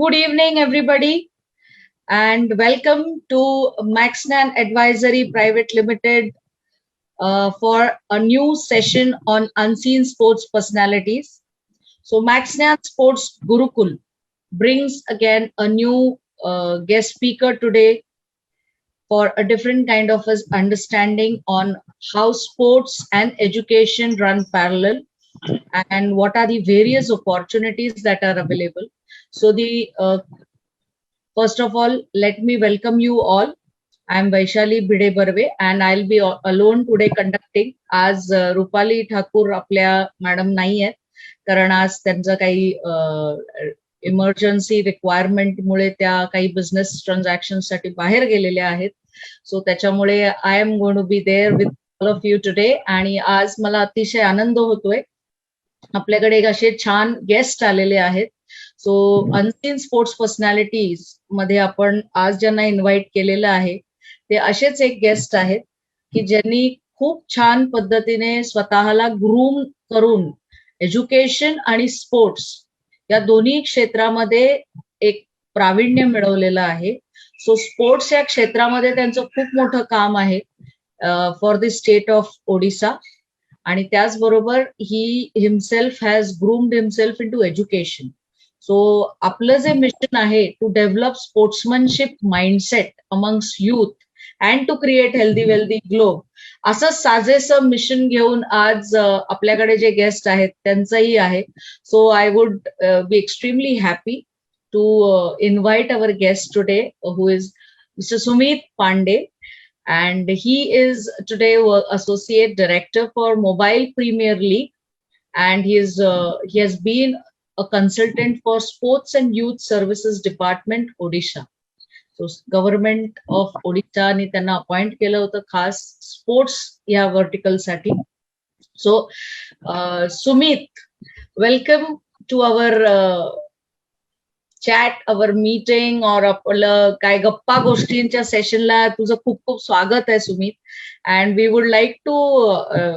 Good evening, everybody, and welcome to MaxNyan Advisory Private Limited for a new session on unseen sports personalities. So, MaxNyan Sports Gurukul brings again a new guest speaker today for a different kind of understanding on how sports and education run parallel and what are the various opportunities that are available. So, the first of all, let me welcome you all. I'm Vaishali Bide Barve and I'll be alone today conducting as Rupali Thakur आपल्या madam नाही आहेत कारण आज त्यांचं काही emergency requirement मुळे त्या काही business transaction साठी बाहेर गेलेल्या आहेत. सो त्याच्यामुळे I am going to be there with all of you today आणि आज मला अतिशय आनंद होतोय. आपल्याकडे एक असे छान गेस्ट आलेले आहेत. सो अनसीन स्पोर्ट्स पर्सनॅलिटीज मध्ये आपण आज ज्यांना इन्व्हाइट केलेलं आहे ते असेच एक गेस्ट आहेत की ज्यांनी खूप छान पद्धतीने स्वतःला ग्रूम करून एज्युकेशन आणि स्पोर्ट्स या दोन्ही क्षेत्रामध्ये एक प्रावीण्य मिळवलेलं आहे. सो स्पोर्ट्स या क्षेत्रामध्ये त्यांचं खूप मोठं काम आहे for the state of Odisha आणि त्याचबरोबर he himself has groomed himself in to education. So आपलं जे मिशन आहे to develop sportsmanship mindset amongst youth and to create healthy wealthy globe असं साजेसं मिशन घेऊन आज आपल्याकडे जे गेस्ट आहेत त्यांचंही आहे. So I would be extremely happy to invite our guest today who is Mr Sumit Pandey and he is today associate director for Mobile Premier League and he has been a consultant for Sports and Youth Services Department Odisha. So government of Odisha ने त्यांना appoint केलं होतं खास sports या vertical साठी. So Sumit, welcome to our chat, our meeting और आपलं काय गप्पा गोष्टींच्या सेशनला तुझं खूप खूप स्वागत आहे Sumit. And we would like to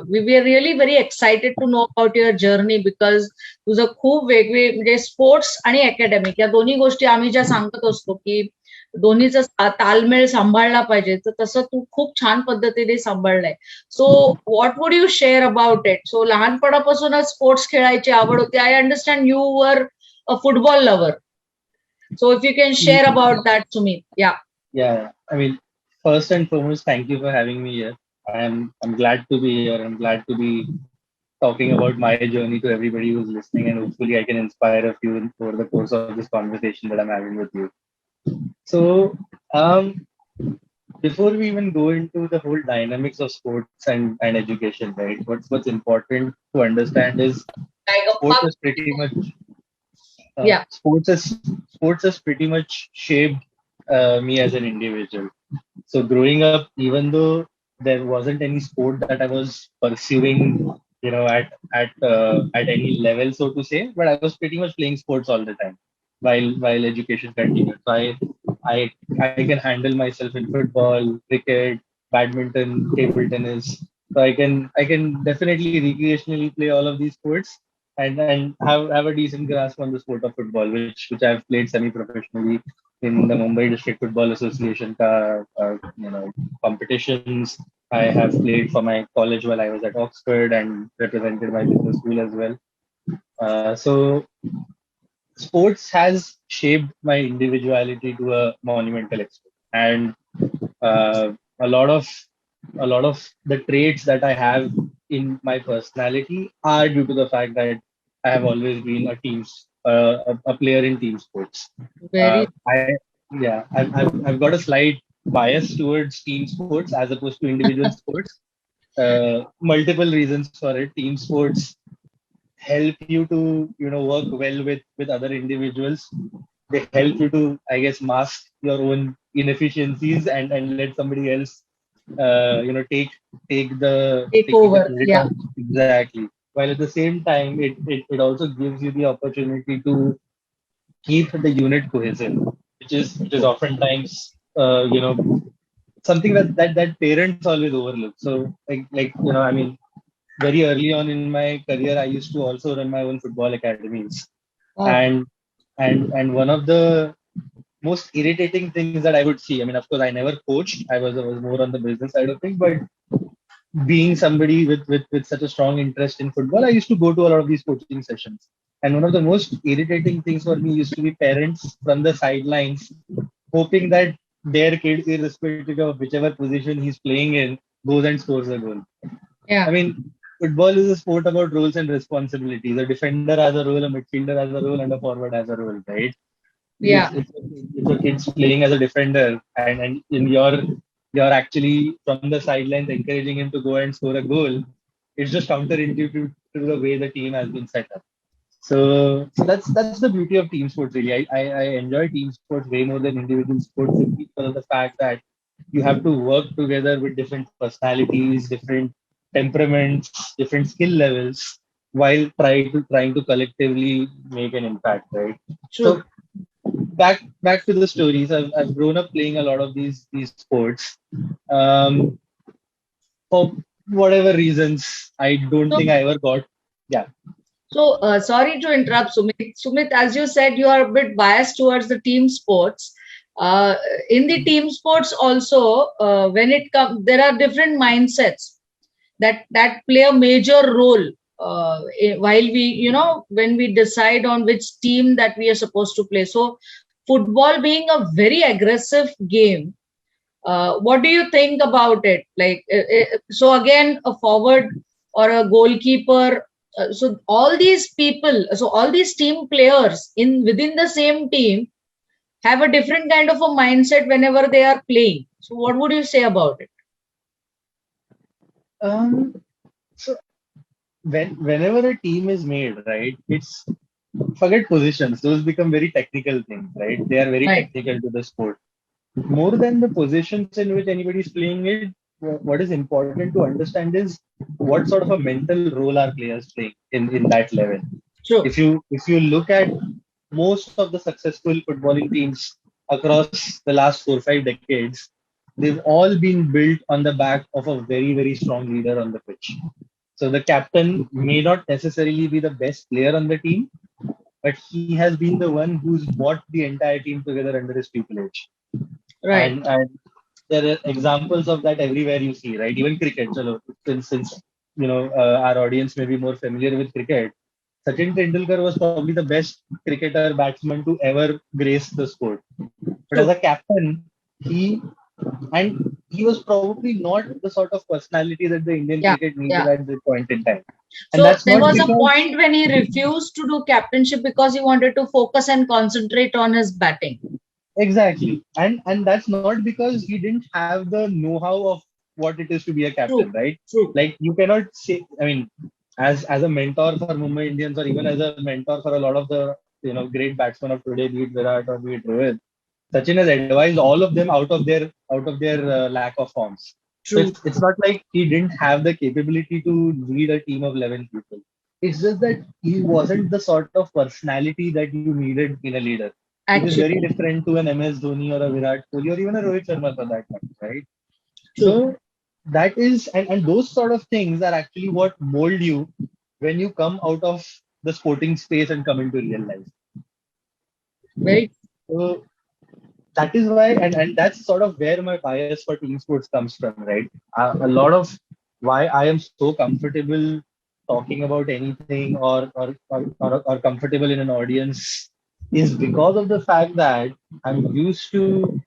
we are really very excited to know about your journey because तुझं खूप वेगवेगळे म्हणजे स्पोर्ट्स आणि अकॅडमिक या दोन्ही गोष्टी आम्ही ज्या सांगत असतो की दोन्हीचा तालमेळ सांभाळला पाहिजे तर तसं तू खूप छान पद्धतीने सांभाळलंय. So what would you share about it? So लहानपणापासूनच स्पोर्ट्स खेळायची आवड होती. I understand you were a football lover. So if you can share about that to me. Yeah. I mean, first and foremost, thank you for having me here. I'm glad to be here. I'm glad to be talking about my journey to everybody who's listening, and hopefully I can inspire a few over the course of this conversation that I'm having with you. So, before we even go into the whole dynamics of sports and education, right? What's important to understand is sports is pretty much sports has pretty much shaped me as an individual. So growing up, even though there wasn't any sport that I was pursuing, at any level, so to say, but I was pretty much playing sports all the time while education continued. So I can handle myself in football, cricket, badminton, table tennis. So I can definitely recreationally play all of these sports and have a decent grasp on the sport of football, which I've played semi-professionally in the Mumbai District Football Association competitions. I have played for my college while I was at Oxford and represented my business school as well. So sports has shaped my individuality to a monumental extent, and a lot of the traits that I have in my personality are due to the fact that I have always been a player in team sports. I've got a slight bias towards team sports as opposed to individual sports. Multiple reasons for it. Team sports help you to work well with other individuals. They help you to, I guess, mask your own inefficiencies and let somebody else take over. Yeah, exactly. While at the same time it also gives you the opportunity to keep the unit cohesive, which is oftentimes something that parents always overlook. So I mean, very early on in my career, I used to also run my own football academies. Wow. And And one of the most irritating things that I would see, I mean, of course, I never coached. I was more on the business side of things, but being somebody with such a strong interest in football, I used to go to a lot of these coaching sessions. And one of the most irritating things for me used to be parents from the sidelines hoping that their kid, irrespective of whichever position he's playing in, goes and scores a goal. I Yeah. mean, football is a sport about roles and responsibilities. A defender has a role, a midfielder has a role, and a forward has a role, right? Yeah. If a kid's playing as a defender and in you're actually from the sidelines encouraging him to go and score a goal, it's just counterintuitive to the way the team has been set up. So that's the beauty of team sports really. I enjoy team sports way more than individual sports simply because of the fact that you have to work together with different personalities, different temperaments, different skill levels while trying to collectively make an impact, right? True. So back to the stories. I've grown up playing a lot of these sports. Um, for whatever reasons, I don't So think I ever got. Yeah. Sorry to interrupt, Sumit. Sumit, as you said, you are a bit biased towards the team sports. In the team sports also, when it comes, there are different mindsets that play a major role while when we decide on which team that we are supposed to play. So, football being a very aggressive game, what do you think about it? So again, a forward or a goalkeeper. So all these people, so all these team players in within the same team have a different kind of a mindset whenever they are playing. So what would you say about it? Um, so whenever a team is made, right, it's forget positions. Those become very technical things, right? They are very Right. technical to the sport. More than the positions in which anybody is playing it, what is important to understand is what sort of a mental role are players playing in that level. True. If you look at most of the successful footballing teams across the last 4 or 5 decades, they've all been built on the back of a very, very strong leader on the pitch. So the captain may not necessarily be the best player on the team, but he has been the one who's brought the entire team together under his tutelage. Right. And there are examples of that everywhere you see, right? Even cricket. So since our audience may be more familiar with cricket, Sachin Tendulkar was probably the best cricketer batsman to ever grace the sport. But as True. a captain, he he was probably not the sort of personality that the Indian Yeah. cricket needed Yeah. at this point in time. And So that's there not was a because point when he refused to do captainship because he wanted to focus and concentrate on his batting. exactly, and that's not because he didn't have the know-how of what it is to be a True. captain, right? True. Like you cannot say, I mean, as a mentor for Mumbai Indians or even as a mentor for a lot of the great batsmen of today, be it Virat or be it Rohit, Sachin has advised all of them out of their lack of forms. So True. it's not like he didn't have the capability to lead a team of 11 people. It's just that he wasn't the sort of personality that you needed in a leader, which is very Actually. different to an MS Dhoni or a Virat Kohli or even a Rohit Sharma for that matter, right? True. So that is, and those sort of things are actually what mold you when you come out of the sporting space and come into real life. Very. So that is why, and that's sort of where my bias for team sports comes from, right? A lot of why I am so comfortable talking about anything or comfortable in an audience is because of the fact that I'm used to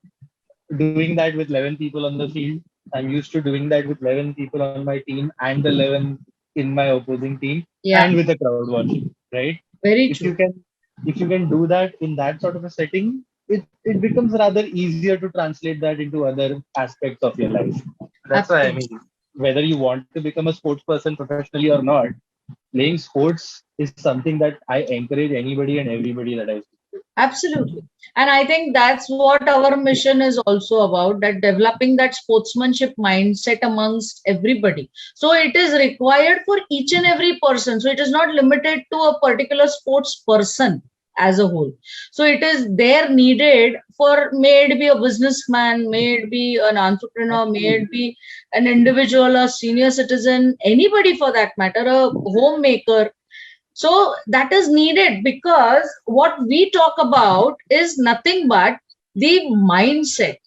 doing that with 11 people on the field. I'm used to doing that with 11 people on my team and the 11 in my opposing team Yeah. and with the crowd watching, right? Very If you true. can if you can do that in that sort of a setting, it becomes rather easier to translate that into other aspects of your life. That's why I Absolutely. mean, whether you want to become a sports person professionally or not, playing sports is something that I encourage anybody and everybody that I speak to. Absolutely. And I think that's what our mission is also about, that developing that sportsmanship mindset amongst everybody. So it is required for each and every person. So it is not limited to a particular sports person as a whole. So it is there needed for, may it be a businessman, may it be an entrepreneur, may it Absolutely. be an individual, a senior citizen, anybody for that matter, a homemaker. So that is needed, because what we talk about is nothing but the mindset.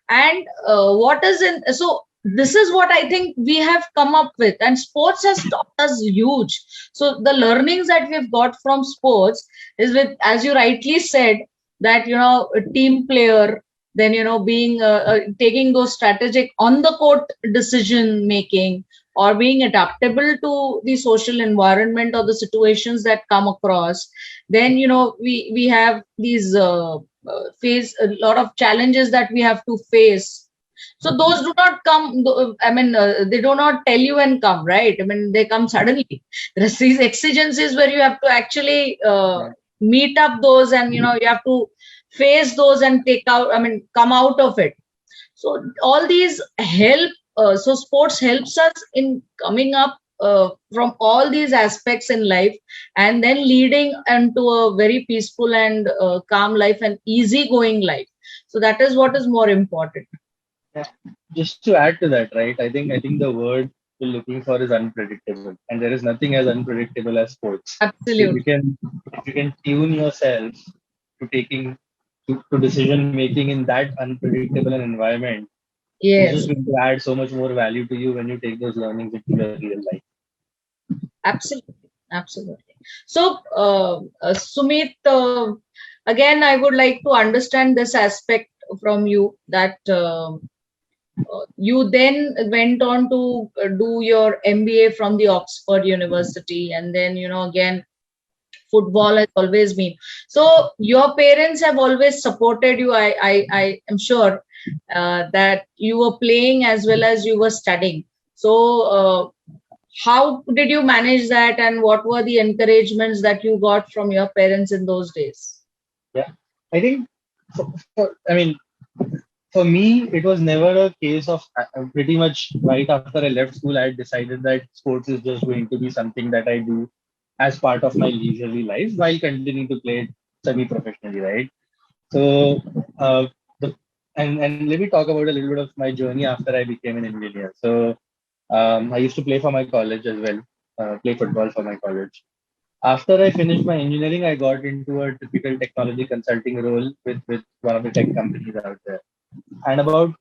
And what is in, so this is what I think we have come up with, and sports has taught us huge. So the learnings that we've got from sports is with, as you rightly said, that a team player, then being taking those strategic on the court decision making, or being adaptable to the social environment or the situations that come across. Then we have these face a lot of challenges that we have to face. So those do not come, I mean, they do not tell you and come, right? I mean, they come suddenly. There's these exigencies where you have to actually meet up those, and you have to face those and take out, I mean, come out of it. So all these help. So sports helps us in coming up from all these aspects in life, and then leading into a very peaceful and calm life and easygoing life. So that is what is more important. Yeah. Just to add to that, right? I think the word we're looking for is unpredictable, and there is nothing as unpredictable as sports. If Absolutely. you can tune yourself to to decision making in that unpredictable environment, it's just Yes, going to add so much more value to you when you take those learnings into your real life. absolutely. Absolutely. So, Sumit, again, I would like to understand this aspect from you, that you then went on to do your MBA from the Oxford University, and then, again, football has always been. So your parents have always supported you. I am sure that you were playing as well as you were studying. So how did you manage that, and what were the encouragements that you got from your parents in those days? Yeah, I think I mean, for me, it was never a case of pretty much right after I left school, I had decided that sports is just going to be something that I do as part of my leisurely life while continuing to play it semi-professionally, right? So, the and let me talk about a little bit of my journey after I became an engineer. So, I used to play for my college as well, play football for my college. After I finished my engineering, I got into a typical technology consulting role with one of the tech companies out there. And about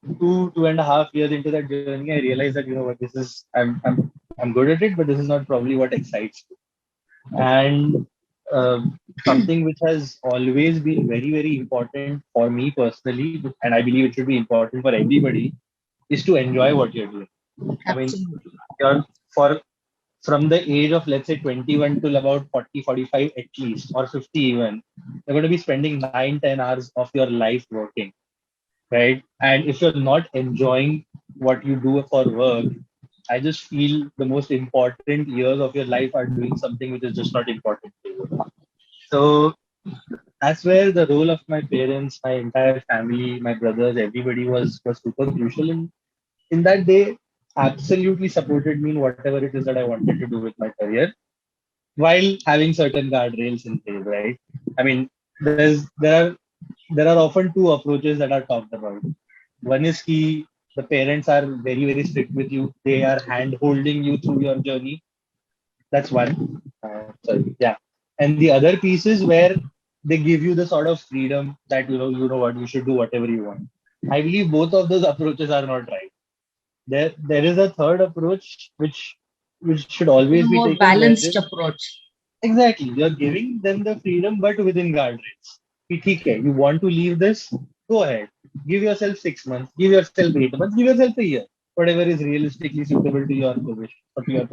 2.5 years into that journey, I realized that what, this is I'm good at it, but this is not probably what excites me. And something which has always been very, very important for me personally, and I believe it should be important for everybody, is to enjoy what you're doing. I mean, Absolutely. you're for from the age of, let's say, 21 till about 40, 45 at least, or 50 even, you're going to be spending 9, 10 hours of your life working, right? And if you're not enjoying what you do for work, I just feel the most important years of your life are doing something which is just not important to you. So that's where the role of my parents, my entire family, my brothers, everybody was super crucial. In that they absolutely supported me in whatever it is that I wanted to do with my career, while having certain guardrails in place, right? I mean, there are often two approaches that are talked about. One is key, the parents are very, very strict with you. They are hand holding you through your journey. That's one. Sorry, yeah. And the other piece is where they give you the sort of freedom that you know what, you should do whatever you want. I believe both of those approaches are not right. There is a third approach which should A always be more taken, balanced wherein approach. exactly you're giving them the freedom but within guardrails. Okay, you want to leave this? Go ahead. Give yourself 6 months, give yourself 8 months, give yourself a year, whatever is realistically suitable to your position or to your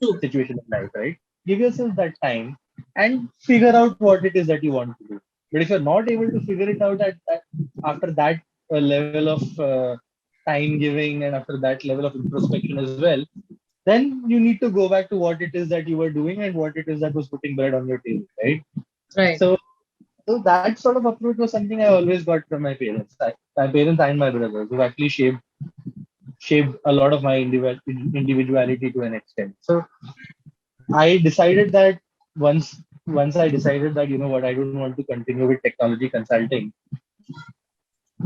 True. situation in life, right? Give yourself that time and figure out what it is that you want to do. But if you're not able to figure it out after that level of time giving and after that level of introspection as well, then you need to go back to what it is that you were doing and what it is that was putting bread on your table, right? Right. So, so that sort of approach was something I always got from my parents. My parents and my brothers who actually shaped a lot of my individuality to an extent. So I decided that once I decided that what, I don't want to continue with technology consulting.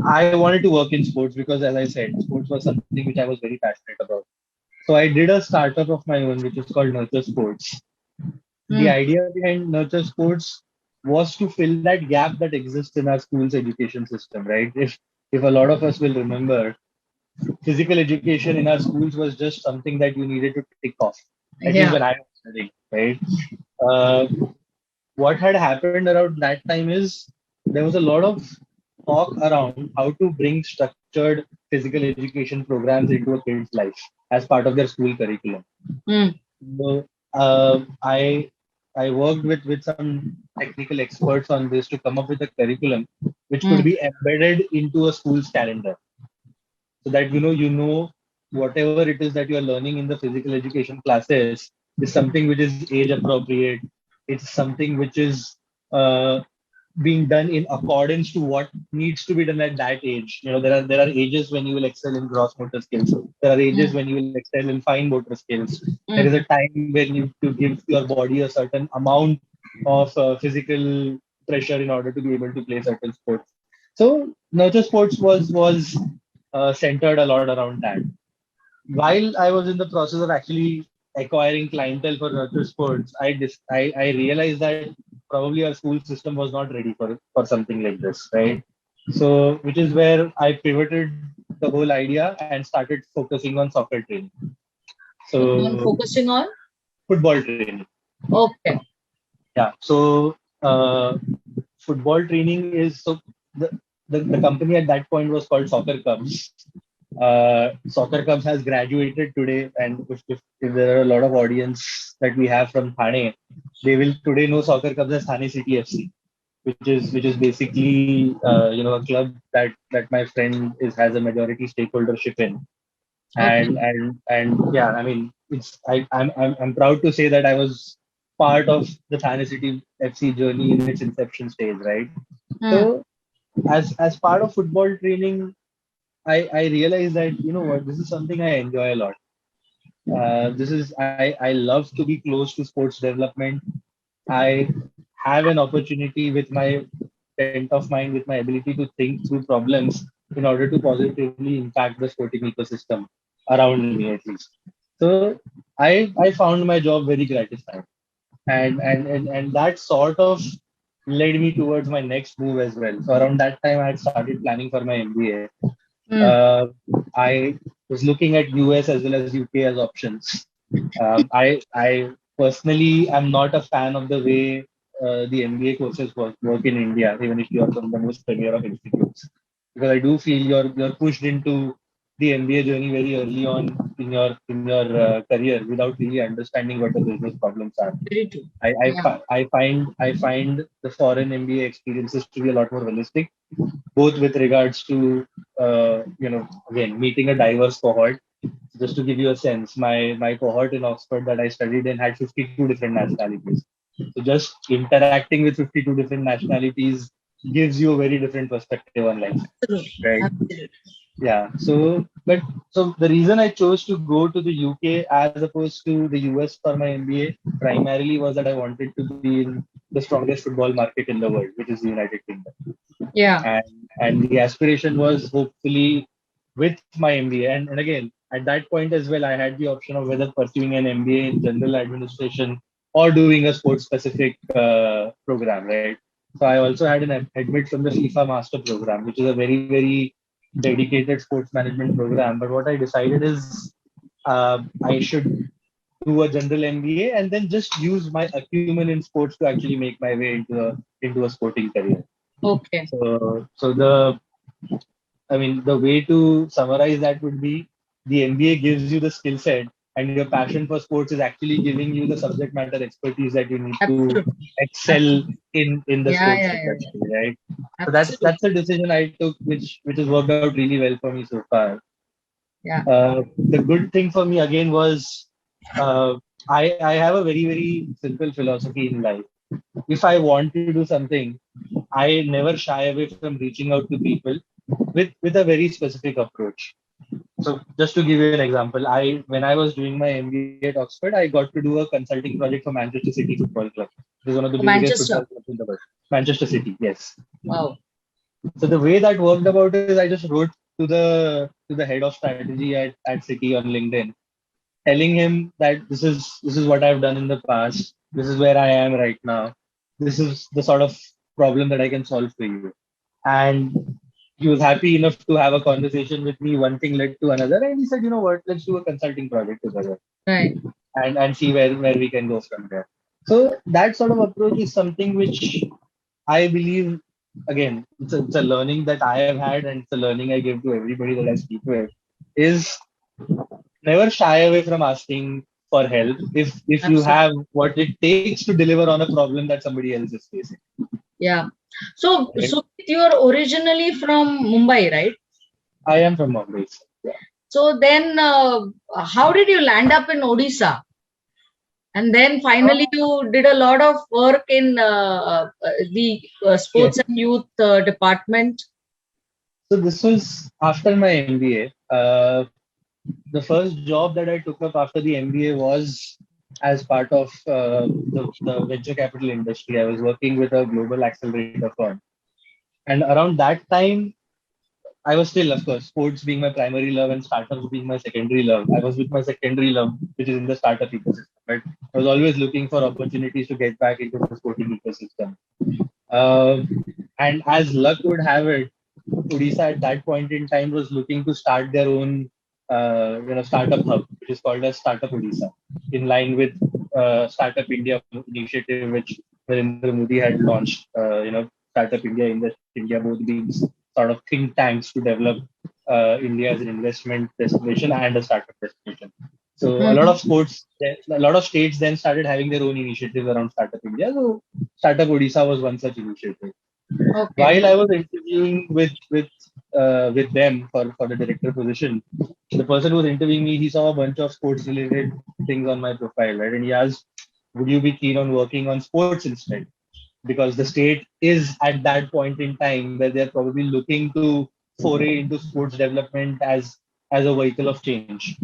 I wanted to work in sports because, as I said, sports was something which I was very passionate about. So I did a startup of my own, which is called Nurture Sports. The idea behind Nurture Sports was to fill that gap that exists in our school's education system, right? If a lot of us will remember, physical education in our schools was just something that you needed to tick off, at least Yeah. when I was studying, right? Uh, what had happened around that time is there was a lot of talk around how to bring structured physical education programs into a kid's life as part of their school curriculum. Mm. So, I worked with some technical experts on this to come up with a curriculum which could Mm. be embedded into a school's calendar, so that you know whatever it is that you are learning in the physical education classes is something which is age appropriate. It's something which is uh, being done in accordance to what needs to be done at that age. There are ages when you will excel in gross motor skills. There are ages Mm. when you will excel in fine motor skills. There is Mm. a time when you to give your body a certain amount of physical pressure in order to be able to play certain sports. So nurture sports was centered a lot around that. While I was in the process of actually acquiring clientele for nurture sports, I realized that probably our school system was not ready for something like this, right? So, which is where I pivoted the whole idea and started focusing on soccer training. On So, focusing on. football training. Okay. Yeah. So, football training is so the company at that point was called Soccer Cubs. Soccer Cubs has graduated today, and if there are a lot of audience that we have from Thane, they will today know Soccer Cubs as Thane City FC, which is basically a club that my friend has a majority stakeholdership in. Okay. And yeah, I mean, I'm proud to say that I was part of the Thane City FC journey in its inception stage, right? Mm. So as part of football training, I realized that this is something I enjoy a lot. This is I love to be close to sports development. I have an opportunity with my bent of mind, with my ability to think through problems in order to positively impact the sporting ecosystem around me at least. So I found my job very gratifying, and that sort of led me towards my next move as well. So around that time, I had started planning for my MBA. Mm. uh, I was looking at US as well as UK as options. I personally am not a fan of the way the MBA courses work in India, even if you are from the most premier of institutes, because I do feel you're pushed into the MBA journey very early on in your career without really understanding what the business problems are. Very true. I, I, Yeah. fi- I find the foreign MBA experiences to be a lot more holistic, both with regards to again meeting a diverse cohort. Just to give you a sense, my cohort in Oxford that I studied in had 52 different nationalities. So just interacting with 52 different nationalities gives you a very different perspective on life, Absolutely. right? Absolutely. Yeah. So the reason I chose to go to the UK as opposed to the US for my MBA primarily was that I wanted to be in the strongest football market in the world, which is the United Kingdom. Yeah. And the aspiration was hopefully with my MBA. And again, at that point as well, I had the option of whether pursuing an MBA in general administration or doing a sports specific program, right? So I also had an admit from the FIFA Master Program, which is a very, very dedicated sports management program. But what I decided is I should do a general MBA and then just use my acumen in sports to actually make my way into a sporting career. Okay. So the way to summarize that would be the MBA gives you the skill set, and your passion for sports is actually giving you the subject matter expertise that you need to Absolutely. excel Absolutely. in the Yeah. sports Yeah. Yeah. Yeah. industry, right? So that's Absolutely. a decision I took, which has worked out really well for me so far. Yeah. The good thing for me again was uh, I have a very very simple philosophy in life. If I want to do something, I never shy away from reaching out to people with a very specific approach. So just to give you an example, I when I was doing my MBA at Oxford, I got to do a consulting project for Manchester City Football Club. It is one of the Oh, biggest football Manchester. clubs in the world. Manchester City, yes. Wow. So the way that worked about is I just wrote to the head of strategy at City on LinkedIn, telling him that this is what I've done in the past. This is where I am right now. This is the sort of problem that I can solve for you. And he was happy enough to have a conversation with me. One thing led to another, and he said, you know what, let's do a consulting project together Right. and see where we can go from there. So that sort of approach is something which I believe, again, it's a learning that I have had, and it's a learning I give to everybody that I speak with, is never shy away from asking for help if you Absolutely. have what it takes to deliver on a problem that somebody else is facing. Yeah. So, Right? you're originally from Mumbai, right? I am from Mumbai. Yeah. So then, how did you land up in Odisha? And then finally, you did a lot of work in the Okay. sports and youth department. So this was after my MBA. The first job that I took up after the MBA was as part of the venture capital industry. I was working with a global accelerator firm. And around that time, I was still, of course, sports being my primary love and startups being my secondary love. I was with my secondary love, which is in the startup ecosystem. But I was always looking for opportunities to get back into the sporting ecosystem. Uh, and as luck would have it, Odisha at that point in time was looking to start their own, startup hub, which is called as Startup Odisha, in line with Startup India initiative, which Narendra Modi had launched. Startup India, Invest India, both being sort of think tanks to develop India as an investment destination and a startup destination. So a lot Mhm. of a lot of states then started having their own initiatives around Startup India. So Startup Odisha was one such initiative. Okay. While I was interviewing with them for the director position, the person who was interviewing me, he saw a bunch of sports related things on my profile, right? And he asked, "Would you be keen on working on sports instead?" Because the state is at that point in time where they're probably looking to foray into sports development as a vehicle of change.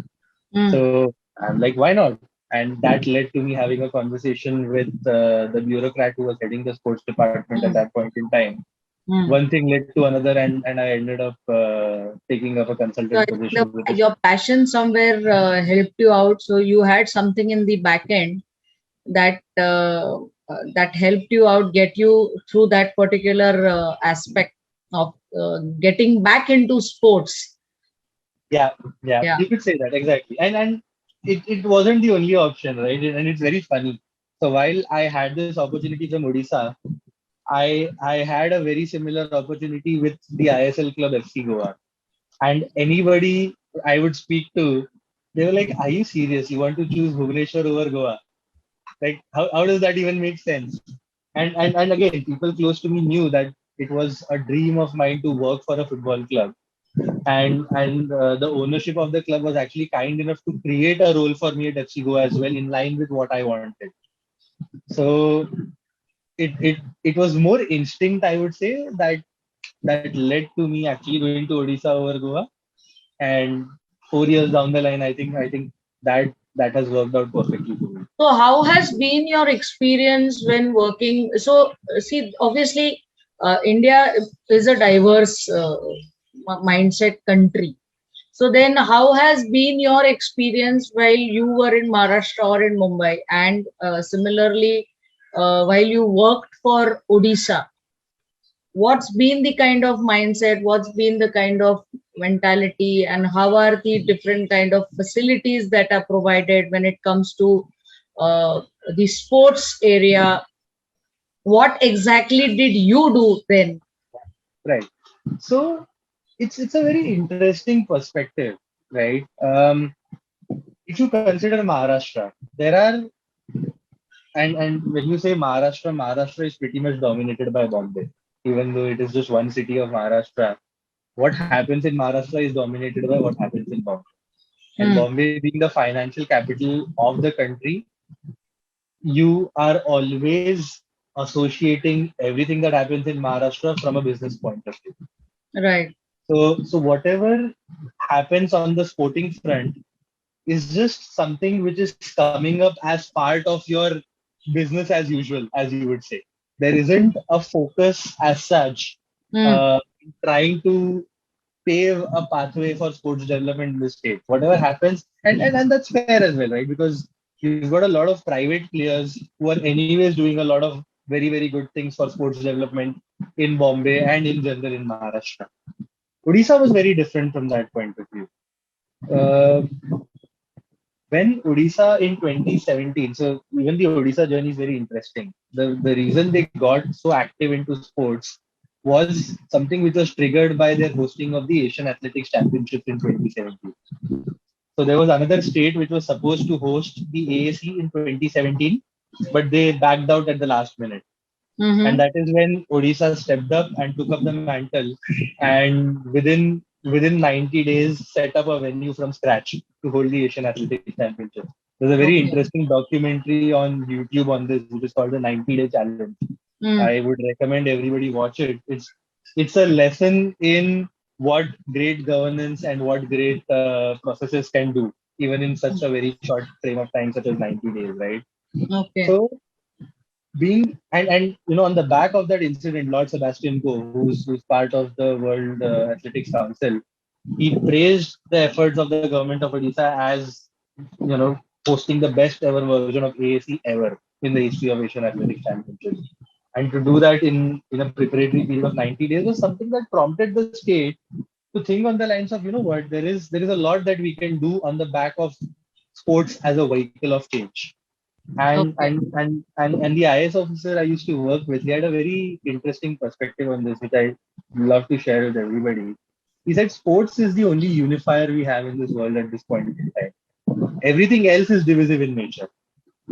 Mm. So I'm like, why not? And that led to me having a conversation with the bureaucrat who was heading the sports department at Mm. that point in time. Mm. One thing led to another, and I ended up taking up a So I consultant think position with this. your passion somewhere helped you out. So you had something in the back end that that helped you out, get you through that particular aspect of getting back into sports. Yeah, yeah, Yeah. you could say that exactly. And it wasn't the only option, right? And it's very funny. So while I had this opportunity from Odisha, I had a very similar opportunity with the ISL club FC Goa. And anybody I would speak to, they were like, "Are you serious? You want to choose Bhubaneswar over Goa? Like, how does that even make sense?" And again, people close to me knew that it was a dream of mine to work for a football club, and the ownership of the club was actually kind enough to create a role for me at FC Goa as well, in line with what I wanted. So it was more instinct, I would say, that led to me actually going to Odisha over Goa. And 4 years down the line, I think that has worked out perfectly for me. So how has been your experience when working? So see, obviously, India is a diverse mindset country. So then, how has been your experience while you were in Maharashtra or in Mumbai, and similarly, while you worked for Odisha? What's been the kind of mindset? What's been the kind of mentality, and how are the different kind of facilities that are provided when it comes to uh, the sports area? What exactly did you do then? Right. So it's a very interesting perspective, right? If you consider Maharashtra, there are and when you say Maharashtra, Maharashtra is pretty much dominated by Bombay, even though it is just one city of Maharashtra. What happens in Maharashtra is dominated by what happens in Bombay. And Hmm. Bombay being the financial capital of the country, you are always associating everything that happens in Maharashtra from a business point of view. Right. So whatever happens on the sporting front is just something which is coming up as part of your business as usual, as you would say. There isn't a focus as such Hmm. trying to pave a pathway for sports development in the state. Whatever happens, and that's fair as well, right? Because You've got a lot of private players who are anyways doing a lot of very, very good things for sports development in Bombay and in general in Maharashtra. Odisha was very different from that point of view. Uh, when Odisha in 2017, so even the Odisha journey is very interesting. The reason they got so active into sports was something which was triggered by their hosting of the Asian Athletics Championships in 2017. So there was another state which was supposed to host the AAC in 2017, but they backed out at the last minute. And Mm-hmm. that is when Odisha stepped up and took up the mantle, and within 90 days set up a venue from scratch to hold the Asian Athletics Championship. There's a very Okay. interesting documentary on YouTube on this, which is called the 90-Day Challenge. Mm. I would recommend everybody watch it. It's a lesson in what great governance and what great processes can do, even in such a very short frame of time, such as 90 days, right? Okay. So being and on the back of that incident, Lord Sebastian Coe, who's part of the World Athletics Council, he praised the efforts of the government of Odisha as hosting the best ever version of AAC ever in the history of Asian Athletics Championships. And to do that in a preparatory period of 90 days was something that prompted the state to think on the lines of, what, there is a lot that we can do on the back of sports as a vehicle of change. And Okay. and and and the IS officer I used to work with, he had a very interesting perspective on this, which I love to share with everybody. He said sports is the only unifier we have in this world at this point in time. Everything else is divisive in nature,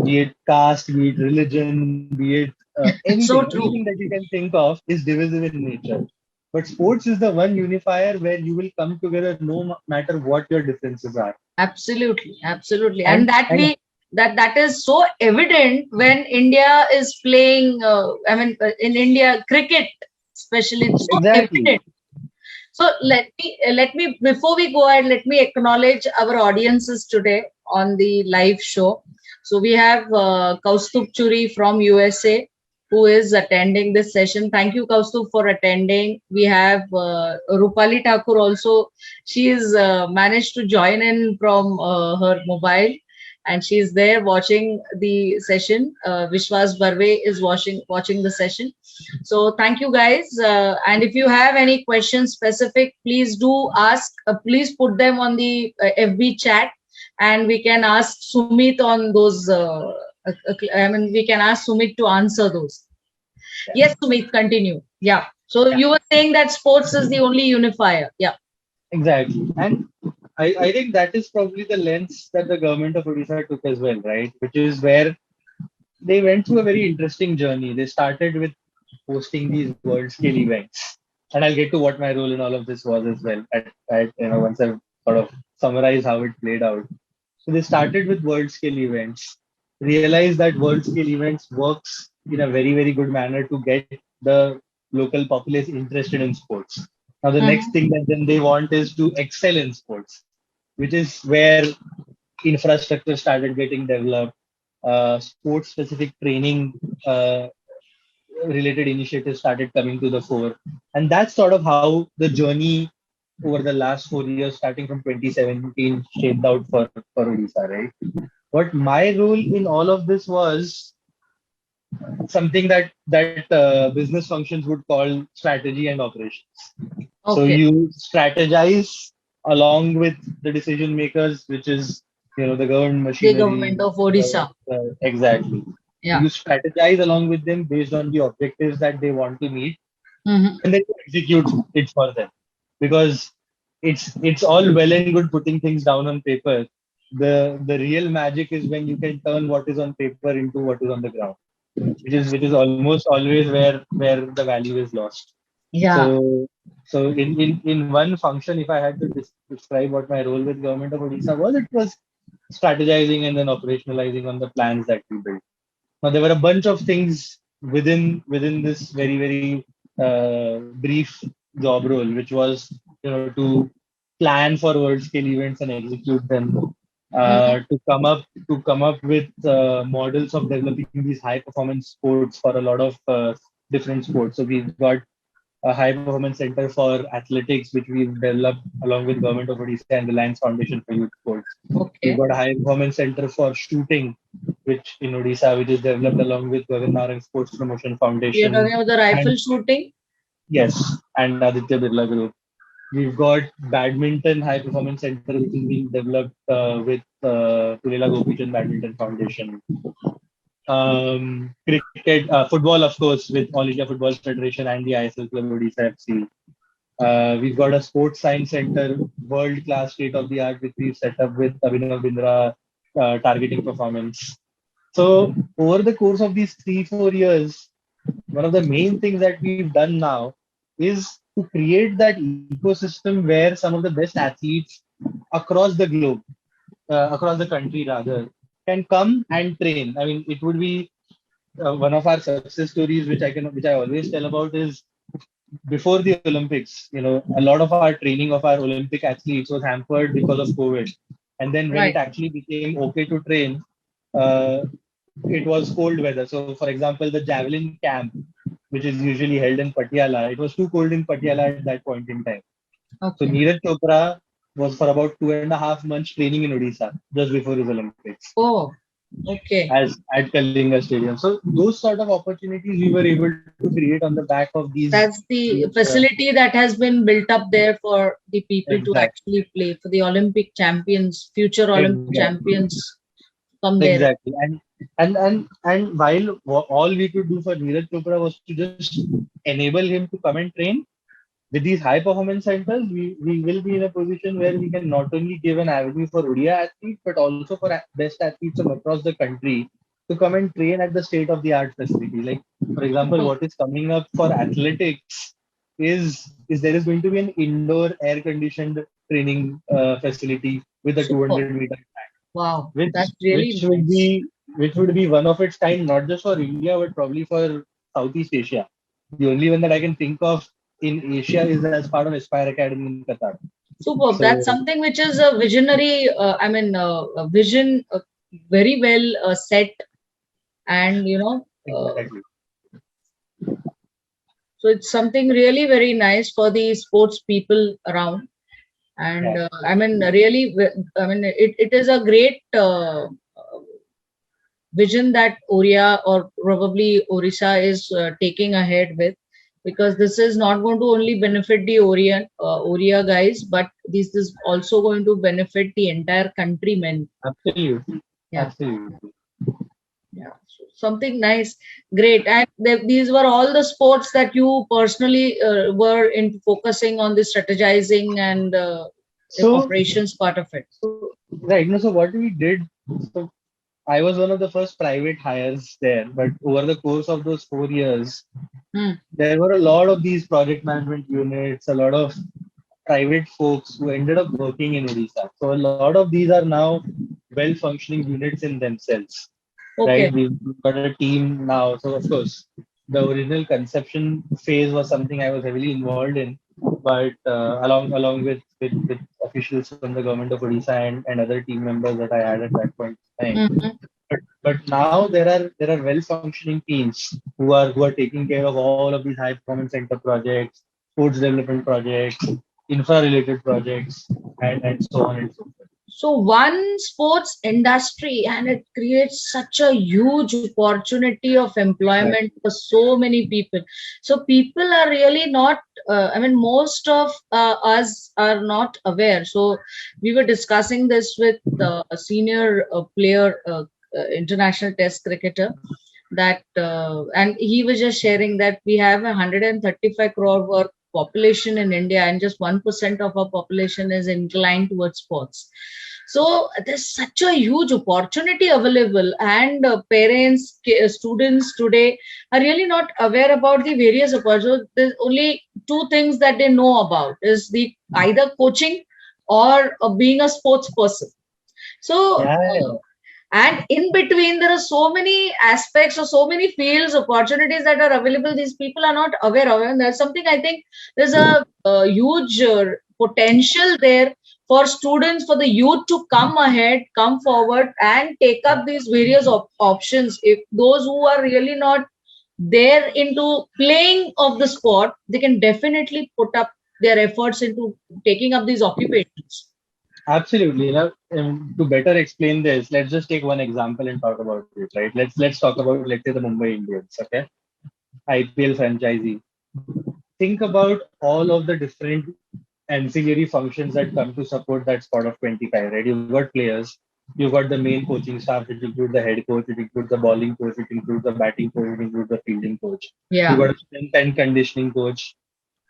be it caste, be it religion, be it So anything true. that you can think of is divisive in nature. But sports is the one unifier where you will come together no matter what your differences are. Absolutely, absolutely, and And and that is so evident when India is playing. In India, cricket, especially, it's so exactly. evident. So let me before we go ahead, let me acknowledge our audiences today on the live show. So we have Kaustubh Churi from USA who is attending this session. Thank you, Kaustubh, for attending. We have Rupali Thakur also. She is managed to join in from her mobile, and she is there watching the session. Vishwas Barve is watching the session. So thank you guys. And if you have any questions specific, please do ask. Please put them on the FB chat, and we can ask Sumit on those. We can ask Sumit to answer those. Yes, Sumit, continue. Yeah. So Yeah. you were saying that sports is the only unifier. Yeah. Exactly. And I think that is probably the lens that the government of Odisha took as well, right? Which is where they went through a very interesting journey. They started with hosting these world scale events. And I'll get to what my role in all of this was as well once I've sort of summarized how it played out. So they started with world scale events, realized that world scale events works in a very, very good manner to get the local populace interested in sports. Now, the next Mhm. thing that then they want is to excel in sports, which is where infrastructure started getting developed, sports specific training related initiatives started coming to the fore. And that's sort of how the journey over the last 4 years, starting from 2017, shaped out for Odisha, right? What my role in all of this was something that business functions would call strategy and operations. So Okay. you strategize along with the decision makers, which is the government The machinery. government of Odisha. Exactly. Yeah. You strategize along with them based on the objectives that they want to meet, Hmm. and then you execute it for them. Because it's all well and good putting things down on paper. The real magic is when you can turn what is on paper into what is on the ground, which is almost always where the value is lost. Yeah. So in one function, if I had to describe what my role with government of Odisha was, it was strategizing and then operationalizing on the plans that we built. Now there were a bunch of things within this very, very brief job role, which was to plan for world scale events and execute them, Hmm. to come up with models of developing these high performance sports for a lot of different sports. So we've got a high performance center for athletics, which we've developed along with Government of Odisha and Reliance Foundation for Youth Sports. We've Okay. got a high performance center for shooting, which in Odisha, which is developed along with Gagan Sports Promotion You're Foundation. talking about the And rifle shooting? yes, and Aditya Birla Group. We've got badminton high performance center, which is being developed with Pulela Gopichand Badminton Foundation. Cricket, football, of course, with All India Football Federation and the ISL Club Odisha FC. We've got a sports science center, world class, state of the art, which we've set up with Abhinav Bindra targeting performance. So, over the course of these 3-4 years, one of the main things that we've done now is to create that ecosystem where some of the best athletes across the globe, across the country rather, can come and train. I mean, it would be one of our success stories, which I always tell about, is before the Olympics. A lot of our training of our Olympic athletes was hampered because of COVID, and then when it Right. actually became okay to train, uh, it was cold weather. So, for example, the javelin camp, which is usually held in Patiala, it was too cold in Patiala at that point in time. So Okay. Neeraj Chopra was for about 2.5 months training in Odisha just before his Olympics Oh, okay. as at Kalinga Stadium. So those sort of opportunities we were able to create on the back of That's these the facility that has been built up there for the people to exact actually play, for the Olympic champions, future Olympic exactly champions come there. exactly and while all we could do for Neeraj Chopra was to just enable him to come and train with these high performance centers, we will be in a position where we can not only give an avenue for ODI athletes, but also for best athletes from across the country to come and train at the state of the art facility. Like, for example, Oh, what is coming up for athletics is there is going to be an indoor air conditioned training facility with a super. 200-meter track, Wow. which That's which really would nice. be which would be one of its kind, not just for India, but probably for Southeast Asia. The only one that I can think of in Asia is as part of Aspire Academy in Qatar. Superb. That's So something which is a visionary, a vision very well set, and exactly, so it's something really very nice for the sports people around. And yeah, really, it is a great vision that Oria or probably Orissa is taking ahead with, because this is not going to only benefit the Oria guys, but this is also going to benefit the entire countrymen. absolutely, Yeah, absolutely. yeah. So something nice, great. And these were all the sports that you personally were in focusing on the strategizing and the So operations part of it. right, so what we did, so I was one of the first private hires there, but over the course of those 4 years, Hmm. there were a lot of these project management units, a lot of private folks who ended up working in Odisha. So a lot of these are now well functioning units in themselves, right? Okay. We've got a team now. So of course, the original conception phase was something I was heavily involved in, but along with officials from the government of Odisha and other team members that I had at that point in time. Mhm. But now there are well functioning teams who are taking care of all of these high performance center projects, sports development projects, infra related projects, and so on and so forth. So one sports industry, and it creates such a huge opportunity of employment Exactly. for so many people. So people are really not. Most of us are not aware. So we were discussing this with a senior player, international test cricketer, that and he was just sharing that we have 135 crore worth population in India, and just 1% of our population is inclined towards sports. So there's such a huge opportunity available, and parents, students today are really not aware about the various opportunities. There's only two things that they know about: is the either coaching or being a sports person. So Yeah, yeah, and in between, there are so many aspects or so many fields, opportunities that are available. These people are not aware of, and that's something I think there's a huge potential there for students, for the youth to come ahead, come forward, and take up these various options. If those who are really not they're into playing of the sport, they can definitely put up their efforts into taking up these occupations. Absolutely. Now, to better explain this, let's just take one example and talk about it, right? Let's talk about, let's say, the Mumbai Indians, okay? IPL franchisee. Think about all of the different ancillary functions that come to support that squad of 25, right? You've got players, you've got the main coaching staff, it includes the head coach, it includes the bowling coach, it includes the batting coach, it includes the fielding coach. You've Yeah, got a strength and conditioning coach.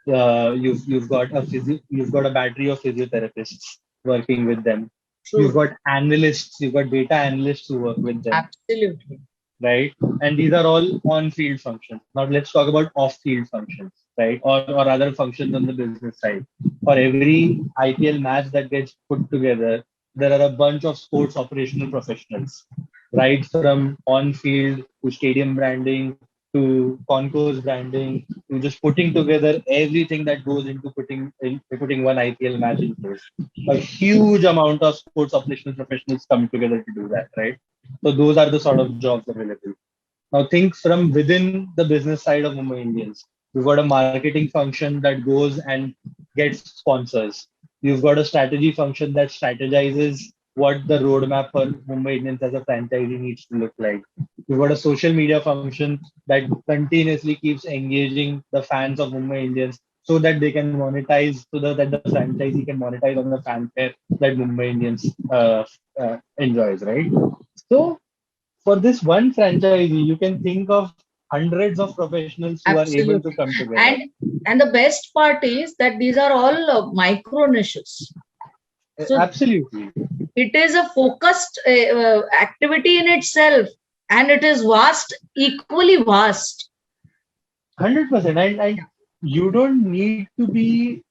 You've got you've got a battery of physiotherapists working with them. You've true. got analysts, you've got data analysts who work with them, Absolutely. right? And these are all on-field functions. Now let's talk about off-field functions, right? Or other functions on the business side. For every IPL match that gets put together, there are a bunch of sports operational professionals, right? From on-field to stadium branding to concourse branding to just putting together everything that goes into putting one IPL match in place. A huge amount of sports operational professionals come together to do that, right? So those are the sort of jobs available. Now think from within the business side of Mumbai Indians. You've got a marketing function that goes and gets sponsors. You've got a strategy function that strategizes what the roadmap for Mumbai Indians as a franchisee needs to look like. You've got a social media function that continuously keeps engaging the fans of Mumbai Indians so that they can monetize, that the franchisee can monetize on the fanfare that Mumbai Indians enjoys, right? So for this one franchisee, you can think of hundreds of professionals who are able to Absolutely. come together. And the best part is that these are all micro niches. So Absolutely. it is a focused activity in itself, and it is vast, equally vast. 100%. And you don't need to be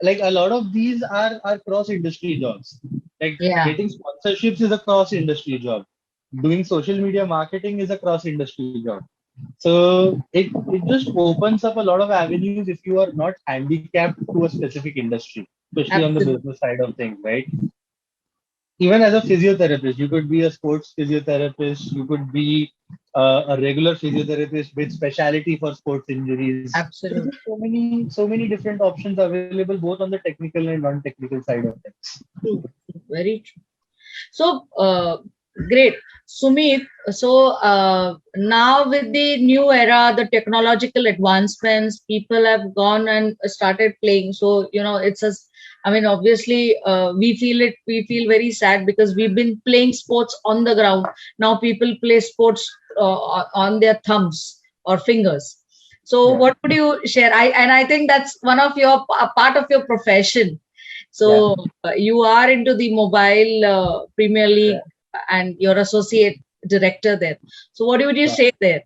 like, a lot of these are cross industry jobs. Like Yeah, getting sponsorships is a cross industry job. Doing social media marketing is a cross industry job. So it just opens up a lot of avenues if you are not handicapped to a specific industry, especially on the absolutely. business side of things, right? Even as a physiotherapist, you could be a sports physiotherapist, you could be a regular physiotherapist with specialty for sports injuries. There's just Absolutely. so many different options available both on the technical and non-technical side of things. True. Very true. So, great. Sumit, so now with the new era, the technological advancements, people have gone and started playing. So, it's a, I mean, obviously, we feel very sad because we've been playing sports on the ground. Now people play sports on their thumbs or fingers. So, Yeah, what would you share? I think that's one of your a part of your profession. yeah, So you are into the mobile Premier League yeah. and you're associate director there. So what would you Yeah. say there?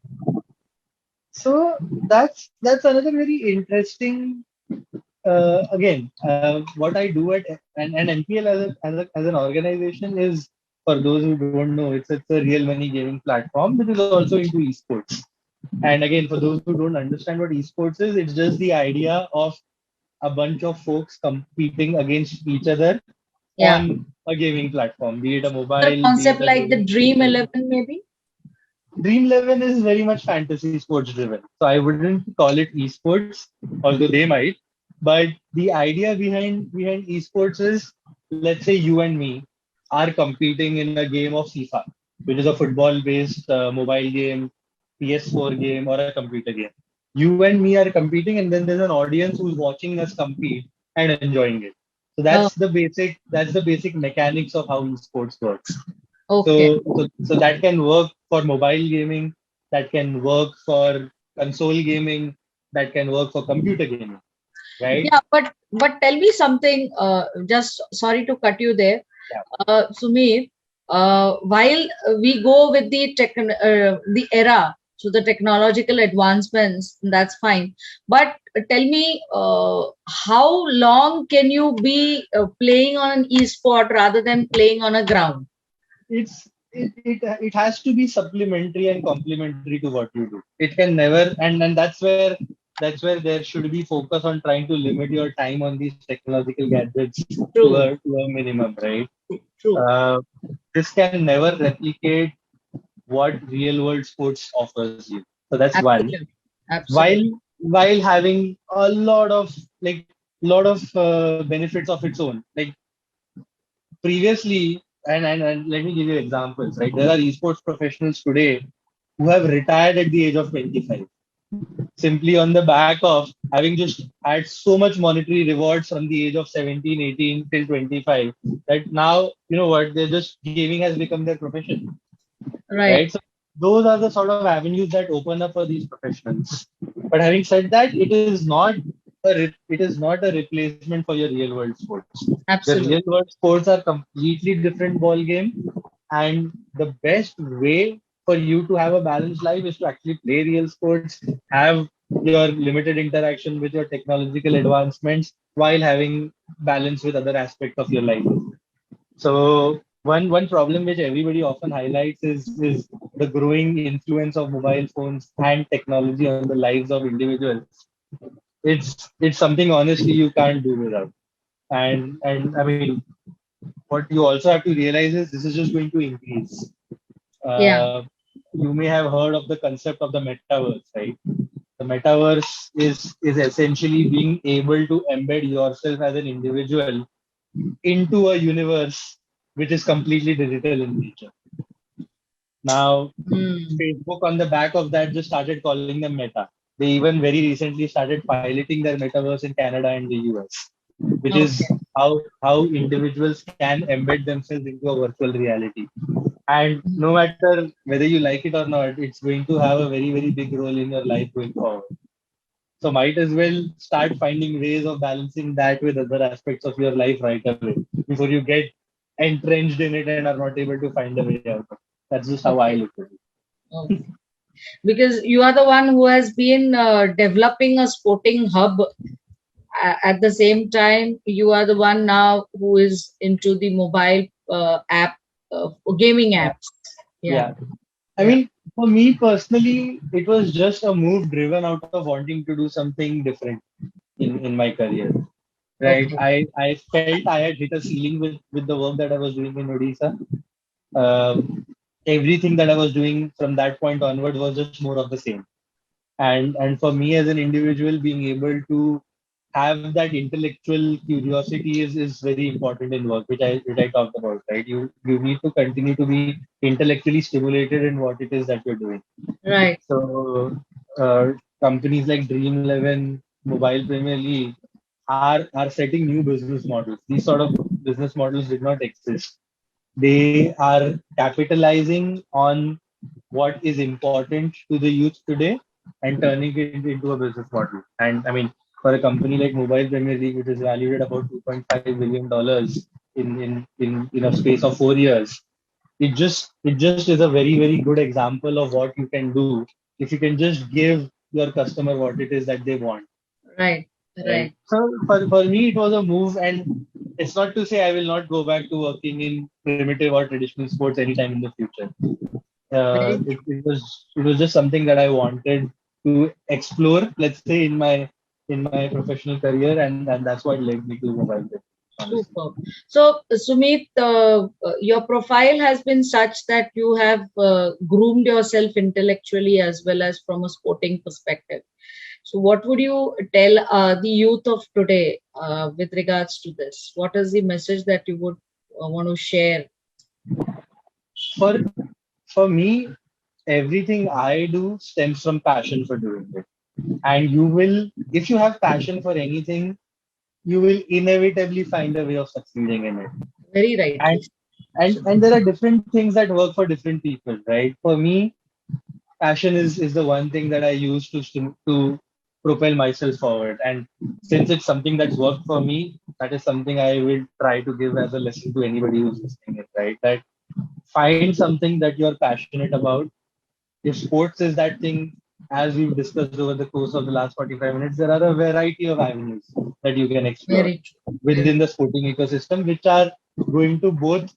So that's another very interesting. Again, what I do at and NPL as an organization is, for those who don't know, it's a real money gaming platform which is also into esports. And again, for those who don't understand what esports is, it's just the idea of a bunch of folks competing against each other Yeah. on a gaming platform, be it a The mobile, be concept it a like the gaming Dream console. 11 maybe? Dream 11 is very much fantasy sports driven. So I wouldn't call it esports, although they might. But the idea behind esports is, let's say you and me are competing in a game of FIFA, which is a football based mobile game, PS4 game, or a computer game. You and me are competing, and then there's an audience who's watching us compete and enjoying it. So Oh, that's the basic mechanics of how esports works. okay. So that can work for mobile gaming, that can work for console gaming, that can work for computer gaming, right? Yeah, but tell me something. Just sorry to cut you there, Yeah. Sumit. While we go with the era, so the technological advancements, that's fine. But tell me, how long can you be playing on an e-sport rather than playing on a ground? It has to be supplementary and complementary to what you do. It can never, and that's where there should be focus on trying to limit your time on these technological gadgets to True, a minimum, right? true. Uh, this can never replicate what real world sports offers you. So that's one. Absolutely. Absolutely. While having a lot of benefits of its own. Like previously, and let me give you examples, right? There are esports professionals today who have retired at the age of 25, simply on the back of having just had so much monetary rewards from the age of 17, 18 till 25, that now, you know what, they're just gaming has become their profession, Right. right? So those are the sort of avenues that open up for these professionals. But having said that, it is not a replacement for your real world sports. The Absolutely. real world sports are completely different ball game, and the best way for you to have a balanced life is to actually play real sports, have your limited interaction with your technological advancements while having balance with other aspects of your life. So one problem which everybody often highlights is the growing influence of mobile phones and technology on the lives of individuals. It's something honestly you can't do without. And I mean, what you also have to realize is this is just going to increase. Yeah. Uh, you may have heard of the concept of the metaverse, right? The metaverse is essentially being able to embed yourself as an individual into a universe which is completely digital in nature. Now, Hmm. Facebook on the back of that just started calling them Meta. They even very recently started piloting their metaverse in Canada and the US, which is Okay. how individuals can embed themselves into a virtual reality. And Hmm. no matter whether you like it or not, it's going to have a very, very big role in your life going forward. So might as well start finding ways of balancing that with other aspects of your life right away before you get entrenched in it and are not able to find a way out. That's just how I Okay. look at it. Okay. Because you are the one who has been developing a sporting hub. At the same time, you are the one now who is into the mobile app, gaming Yeah. apps. Yeah. Yeah. I Yeah. mean, for me personally, it was just a move driven out of wanting to do something different in my career. Right. Okay. I felt I had hit a ceiling with the work that I was doing in Odisha. Everything that I was doing from that point onward was just more of the same. And for me as an individual, being able to have that intellectual curiosity is very important in work, which I talked about, right? You need to continue to be intellectually stimulated in what it is that you're doing. Right. So companies like Dream 11, Mobile Premier League are setting new business models. These sort of business models did not exist. They are capitalizing on what is important to the youth today and turning it into a business model. And I mean, for a company like Mobile Premier League, which is valued at about $2.5 billion in a space of 4 years, it just is a very, very good example of what you can do if you can just give your customer what it is that they want. Right. Right. Right. So for me, it was a move, and it's not to say I will not go back to working in primitive or traditional sports anytime in the future. Very It was just something that I wanted to explore, let's say, in my professional career, and that's what led me to mobile tech, honestly. super. So, Sumit, your profile has been such that you have groomed yourself intellectually as well as from a sporting perspective. So, what would you tell the youth of today with regards to this? What is the message that you would want to share? For for me, everything I do stems from passion for doing it. And if you have passion for anything, you will inevitably find a way of succeeding in it. Very And rightly. and there are different things that work for different people, right? For me, passion is the one thing that I use to propel myself forward. And since it's something that's worked for me, that is something I will try to give as a lesson to anybody who's listening it, right? That find something that you're passionate about. If sports is that thing, as we've discussed over the course of the last 45 minutes, there are a variety of avenues that you can explore Very true. within Very the sporting ecosystem, which are going to both,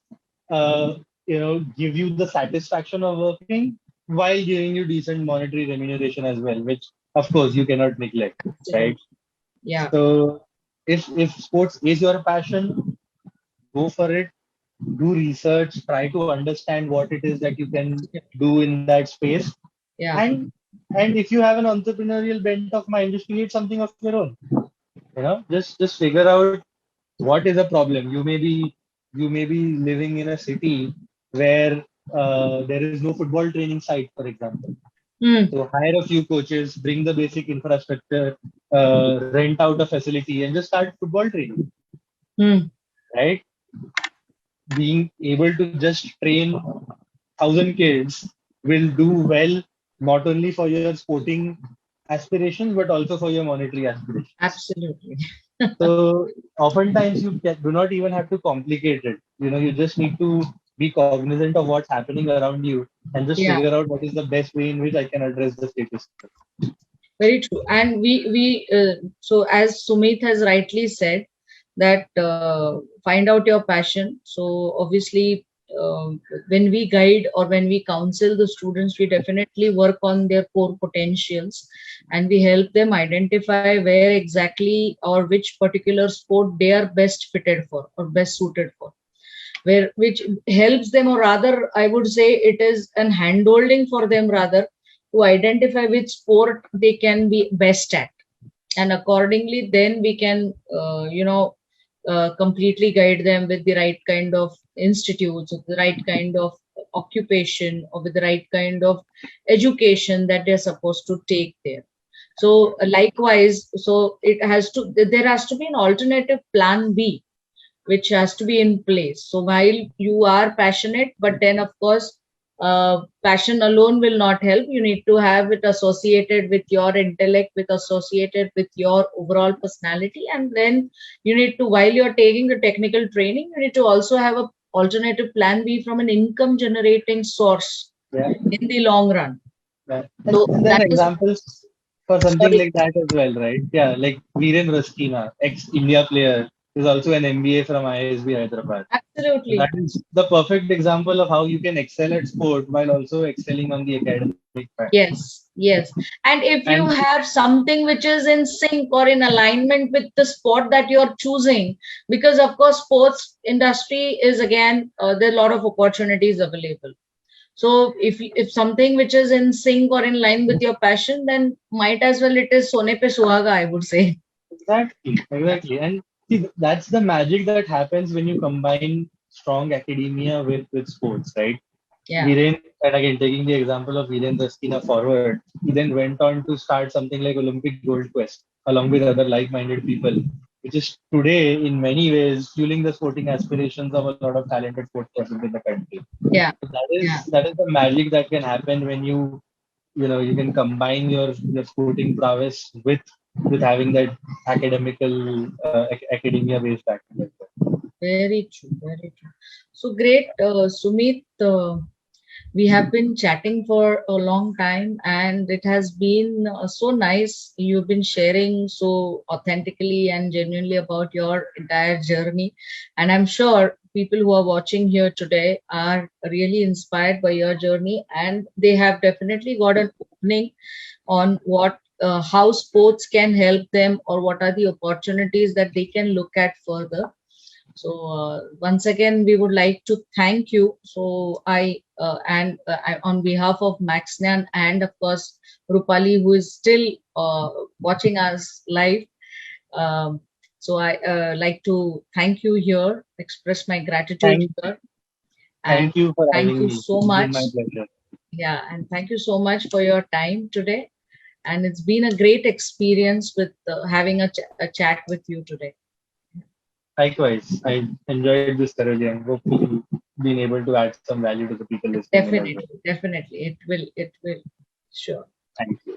give you the satisfaction of working while giving you decent monetary remuneration as well, which of course you cannot neglect, right? true. Yeah. So if sports is your passion, go for it, do research, try to understand what it is that you can do in that space, Yeah. and And if you have an entrepreneurial bent of mind, just create something of your own. Just figure out what is a problem. You may be living in a city where there is no football training site, for example. Hmm. So hire a few coaches, bring the basic infrastructure, rent out a facility, and just start football training. Hmm. Right? Being able to just train 1,000 kids will do well not only for your sporting aspirations but also for your monetary aspirations. Absolutely. So oftentimes do not even have to complicate it. You just need to be cognizant of what's happening around you and just Yeah. figure out what is the best way in which I can address the status. Very true. And so as Sumit has rightly said, that find out your passion. So obviously, when we guide or when we counsel the students, we definitely work on their core potentials, and we help them identify where exactly or which particular sport they are best fitted for or best suited for, where which helps them, or rather I would say it is an handholding for them rather, to identify which sport they can be best at, and accordingly then we can completely guide them with the right kind of institutes, with the right kind of occupation, or with the right kind of education that they're supposed to take there. So likewise, so there has to be an alternative plan B which has to be in place. So while you are passionate, but then of course, passion alone will not help. You need to have it associated with your intellect, with associated with your overall personality, and then you need to, while you're taking the technical training, you need to also have a alternative plan B from an income generating source Yeah. in the long run. Yeah. So And then that is, examples for something sorry. like that as well, right? Yeah, like Viren Raskina, ex-India player, is also an MBA from ISB Hyderabad. That Absolutely. is the perfect example of how you can excel at sport while also excelling on the academic front. Yes, yes. And if And you have something which is in sync or in alignment with the sport that you're choosing, because of course, sports industry is again, there are a lot of opportunities available. So if something which is in sync or in line with your passion, then might as well it is sone pe suhaga, I would say. exactly. And see, that's the magic that happens when you combine strong academia with sports, right? Yeah. Viren, and again taking the example of Viren Raskina forward, he then went on to start something like Olympic Gold Quest along with other like-minded people, which is today in many ways fueling the sporting aspirations of a lot of talented sports persons in the country. Yeah. So that Yeah. is that is the magic that can happen when you can combine your sporting prowess with having that academia based background. Very true. Very true. So great, Sumit. We have been chatting for a long time, and it has been so nice. You've been sharing so authentically and genuinely about your entire journey. And I'm sure people who are watching here today are really inspired by your journey, and they have definitely got an opening on how sports can help them, or what are the opportunities that they can look at further. So once again, we would like to thank you. So on behalf of MaxNyan and of course Rupali, who is still watching us live. Um, so I like to thank you here, express my gratitude Thank here, and thank you for thank having you me. so It's been much. my pleasure. Yeah, and thank you so much for your time today. And it's been a great experience with having a chat with you today. Likewise, I enjoyed this thoroughly and hopefully being able to add some value to the people listening in as well. Definitely, definitely, it will, sure. Thank you.